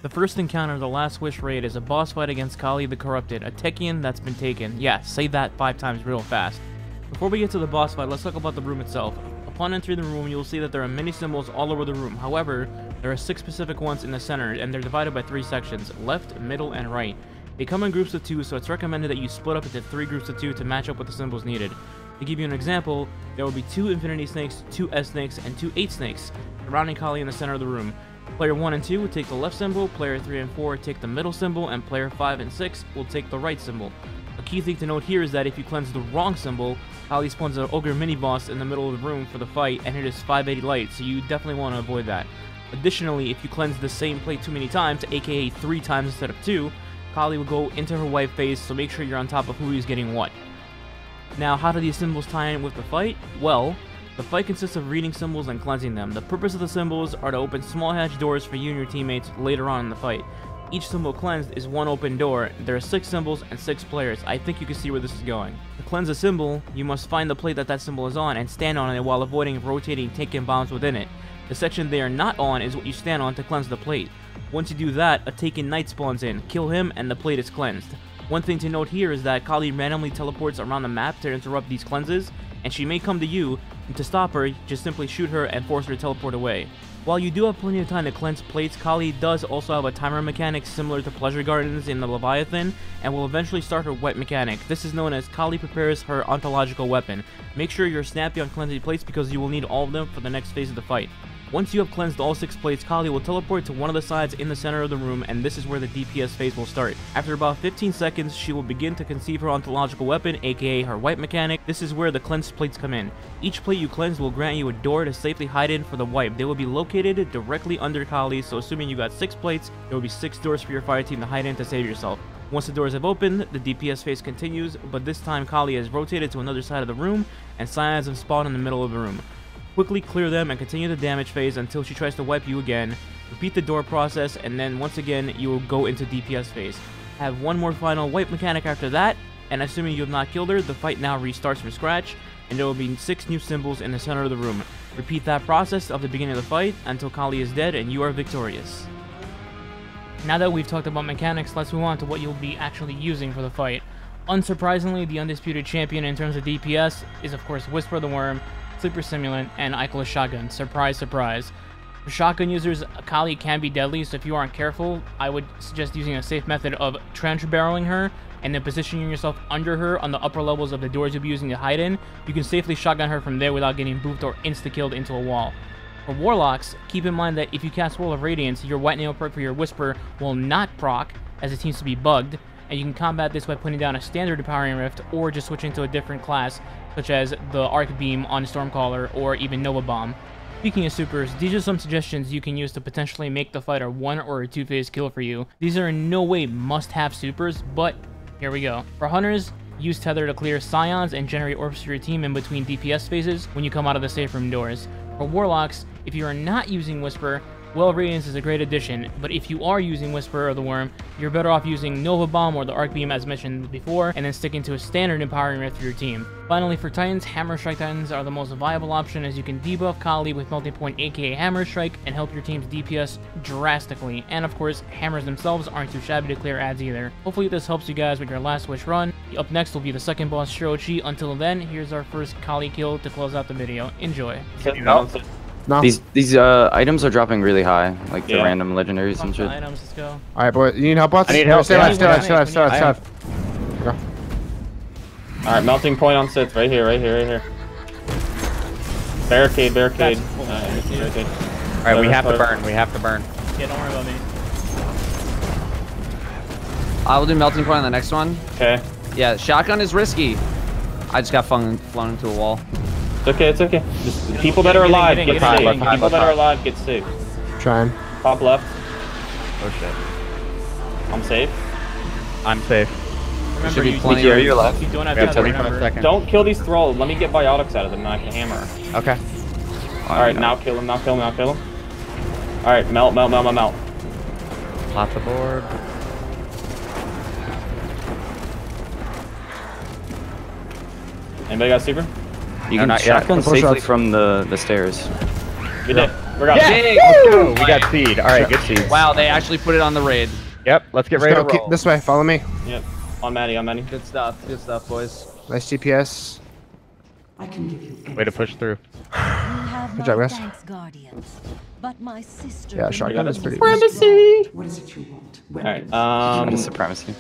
The first encounter of the Last Wish raid is a boss fight against Kalli the Corrupted, a Techian that's been taken. Yeah, say that 5 times real fast. Before we get to the boss fight, let's talk about the room itself. Upon entering the room, you'll see that there are many symbols all over the room. However, there are 6 specific ones in the center, and they're divided by 3 sections, left, middle, and right. They come in groups of 2, so it's recommended that you split up into 3 groups of 2 to match up with the symbols needed. To give you an example, there will be 2 Infinity Snakes, 2 S Snakes, and 2 8 Snakes, surrounding Kalli in the center of the room. Player 1 and 2 will take the left symbol, player 3 and 4 take the middle symbol, and player 5 and 6 will take the right symbol. A key thing to note here is that if you cleanse the wrong symbol, Kalli spawns an ogre mini-boss in the middle of the room for the fight, and it is 580 light, so you definitely want to avoid that. Additionally, if you cleanse the same plate too many times, aka 3 times instead of 2, Kalli will go into her wipe phase, so make sure you're on top of who is getting what. Now, how do these symbols tie in with the fight? Well, the fight consists of reading symbols and cleansing them. The purpose of the symbols are to open small hatch doors for you and your teammates later on in the fight. Each symbol cleansed is 1 open door. There are 6 symbols and 6 players. I think you can see where this is going. To cleanse a symbol, you must find the plate that symbol is on and stand on it while avoiding rotating Techian bombs within it. The section they are not on is what you stand on to cleanse the plate. Once you do that, a Techian Knight spawns in, kill him, and the plate is cleansed. One thing to note here is that Kalli randomly teleports around the map to interrupt these cleanses, and she may come to you, and to stop her, just simply shoot her and force her to teleport away. While you do have plenty of time to cleanse plates, Kalli does also have a timer mechanic similar to Pleasure Gardens in the Leviathan, and will eventually start her wet mechanic. This is known as Kalli prepares her ontological weapon. Make sure you're snappy on cleansing plates because you will need all of them for the next phase of the fight. Once you have cleansed all 6 plates, Kalli will teleport to one of the sides in the center of the room, and this is where the DPS phase will start. After about 15 seconds, she will begin to conceive her ontological weapon, aka her wipe mechanic. This is where the cleansed plates come in. Each plate you cleanse will grant you a door to safely hide in for the wipe. They will be located directly under Kalli, so assuming you got 6 plates, there will be 6 doors for your fire team to hide in to save yourself. Once the doors have opened, the DPS phase continues, but this time Kalli has rotated to another side of the room, and Cyans have spawned in the middle of the room. Quickly clear them and continue the damage phase until she tries to wipe you again. Repeat the door process, and then once again you will go into DPS phase. Have one more final wipe mechanic after that, and assuming you have not killed her, the fight now restarts from scratch, and there will be 6 new symbols in the center of the room. Repeat that process of the beginning of the fight until Kalli is dead and you are victorious. Now that we've talked about mechanics, let's move on to what you'll be actually using for the fight. Unsurprisingly, the undisputed champion in terms of DPS is of course Whisper the Worm, Sleeper Simulant, and Eichel's Shotgun. Surprise, surprise. For shotgun users, Kalli can be deadly, so if you aren't careful, I would suggest using a safe method of trench barreling her, and then positioning yourself under her on the upper levels of the doors you'll be using to hide in. You can safely shotgun her from there without getting booped or insta-killed into a wall. For Warlocks, keep in mind that if you cast Wall of Radiance, your White Nail perk for your Whisper will not proc, as it seems to be bugged, and you can combat this by putting down a standard Empowering Rift, or just switching to a different class, such as the Arc Beam on Stormcaller, or even Nova Bomb. Speaking of supers, these are some suggestions you can use to potentially make the fight a 1 or a 2-phase kill for you. These are in no way must-have supers, but here we go. For Hunters, use Tether to clear Scions and generate orbs for your team in between DPS phases when you come out of the safe room doors. For Warlocks, if you are not using Whisper, Well, Radiance is a great addition, but if you are using Whisper of the Worm, you're better off using Nova Bomb or the Arc Beam as mentioned before, and then sticking to a standard Empowering Rift for your team. Finally, for Titans, Hammer Strike Titans are the most viable option, as you can debuff Kalli with Melting Point aka Hammer Strike and help your team's DPS drastically. And of course, hammers themselves aren't too shabby to clear ads either. Hopefully this helps you guys with your Last Wish run. Up next will be the second boss, Shirochi. Until then, here's our first Kalli kill to close out the video. Enjoy. No. These items are dropping really high, like the random legendaries and shit. Items, let's go. All right, boy. You need help, boss? I need help. Stay alive, stay alive, stay alive. Go. All right, melting point on Sith, right here. Barricade. Barricade. All right, we have to burn. Yeah, don't worry about me. I will do melting point on the next one. Okay. Yeah, shotgun is risky. I just got flown into a wall. It's okay. Just people that are alive, get safe. People that are alive, get safe. Trying. Top left. Oh shit. I'm safe. I'm safe. Remember, Should be plenty. Are you alive? You don't have we have to 25 seconds. Don't kill these thralls. Let me get biotics out of them, and I can hammer. Okay. Alright, now kill him. Alright, melt. Lots of board. Anybody got super? You can shotgun safely from the stairs. Good day. We're up. Yeah. Let's go. We got seed. All right, good seed. Wow, they actually put it on the raid. Yep, let's get Let's ready go. to roll. Keep this way. Follow me. Yep. On Maddie, on Maddie. Good stuff, boys. Nice GPS. I can give you Way to push through. Good job, guys. Guardians, but my sister Yeah, shotgun is pretty. what is it you want? All right. Just supremacy.